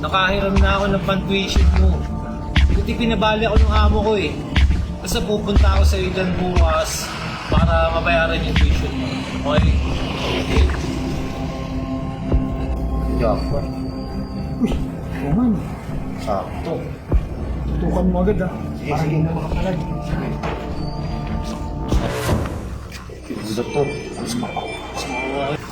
Nakahiram na ako ng pan-tuition mo. Buti pinabali ako ng amo ko eh. Basta pupunta ako sa iyo dyan bukas para mabayaran yung tuition mo. Okay? Okay. Jackpot. Uy, kuman. Sakto. Tutukan mo agad ah. Sige, Para sige. hindi na makapalag. Gusto to.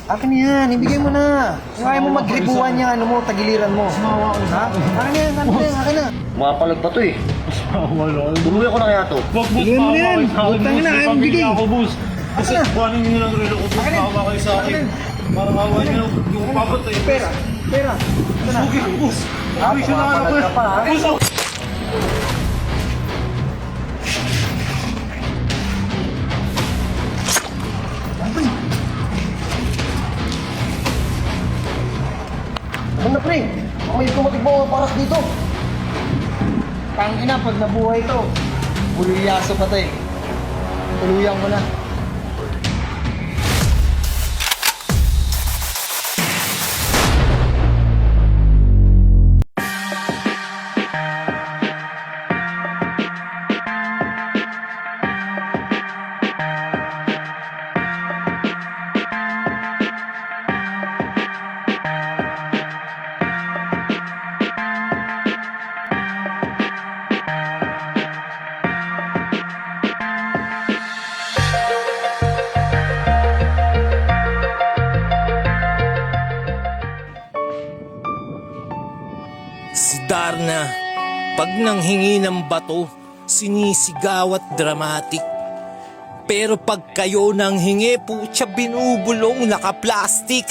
Akin yan, ibigay mo na. Kung ayaw mo magribuan yung ano mo, tagiliran mo. Mawa ko Ha? Akin yan, akin na. Mapalag pa to eh. Wala. Tuluyan ko na kaya to. Wag boss, Bigyan mo na yan. maawa kayo sa akin, Utang boss. na, May ayaw pamilya bigay. ako, boss. Kasi Akin na. kuhanin nyo lang relo ko, boss. Akin na. Maawa kayo sa akin. Akin Parang awa nyo yung papatay. Pera. Pera. Ito na. Okay, boss. Ah, Tuition na ako. pumapalag ka pa, ha? Boss, ako. Ano na pre? May tumatig mo paras dito. Tangina, pag nabuhay to, bulilyaso pa to eh. Tuluyan ko na. Si Darna, pag nanghingi ng bato, sinisigaw at dramatic. Pero pag kayo nang hingi, putya binubulong naka-plastic.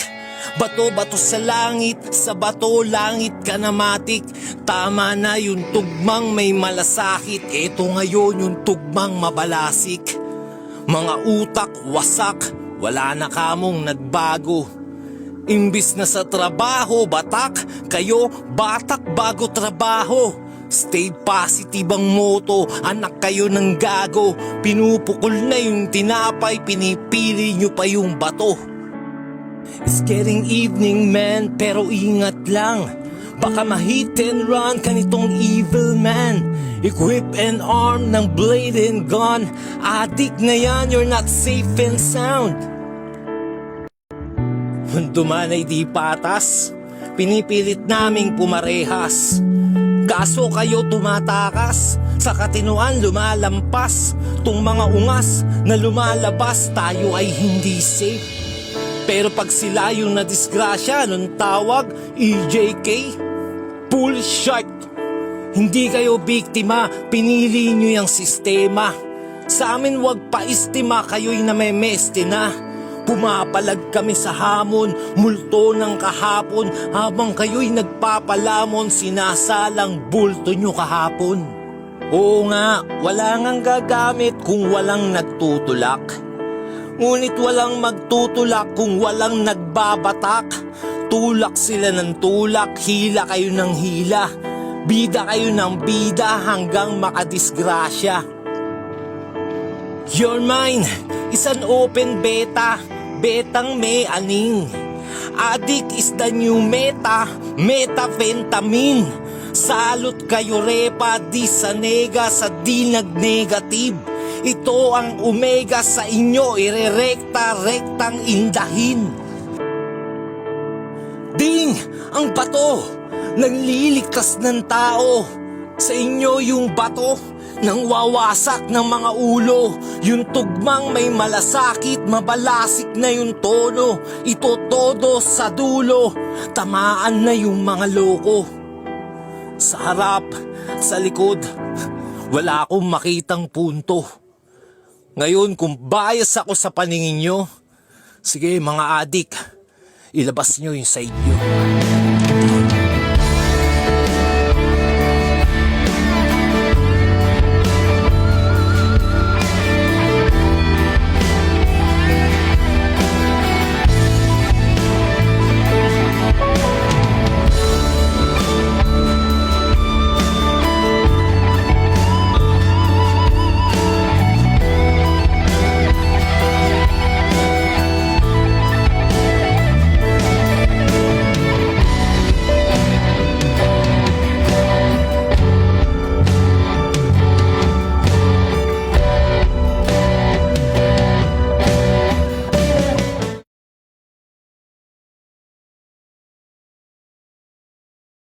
Bato-bato sa langit, sa bato langit ka namatik. Tama na yung tugmang may malasakit, eto ngayon yung tugmang mabalasik. Mga utak wasak, wala na kamong nagbago. Imbis na sa trabaho, batak, kayo batak bago trabaho. Stay positive ang moto, anak kayo ng gago. Pinupukol na yung tinapay, pinipili nyo pa yung bato. It's getting evening man, pero ingat lang. Baka ma-hit and run ka nitong evil man. Equip and arm ng blade and gun. Adik na yan, you're not safe and sound. Mundo man ay di patas, pinipilit naming pumarehas. Kaso kayo tumatakas, sa katinuan lumalampas. Tung mga ungas na lumalabas, tayo ay hindi safe. Pero pag sila yung nadisgrasya, nung tawag EJK, pull shot. Hindi kayo biktima, pinili nyo yung sistema. Sa amin wag paistima, kayo'y namemeste na. Pumapalag kami sa hamon, multo ng kahapon. Habang kayo'y nagpapalamon, sinasalang bulto nyo kahapon. Oo nga, wala ngang gagamit kung walang nagtutulak. Ngunit walang magtutulak kung walang nagbabatak. Tulak sila ng tulak, hila kayo ng hila. Bida kayo ng bida hanggang makadisgrasya. Your mind is an open beta, betang may aning. Addict is the new meta, metafentamine. Salot kayo repa, di sa nega, sa di nag-negative. Ito ang omega sa inyo, irerekta, rektang indahin. Ding! Ang bato! Naglilikas ng tao. Sa inyo yung bato, nang wawasak ng mga ulo. Yung tugmang may malasakit, mabalasik na yung tono. Ito todo sa dulo, tamaan na yung mga loko. Sa harap, sa likod, wala akong makitang punto. Ngayon kung bias ako sa paningin nyo, sige mga adik, ilabas nyo yung side nyo.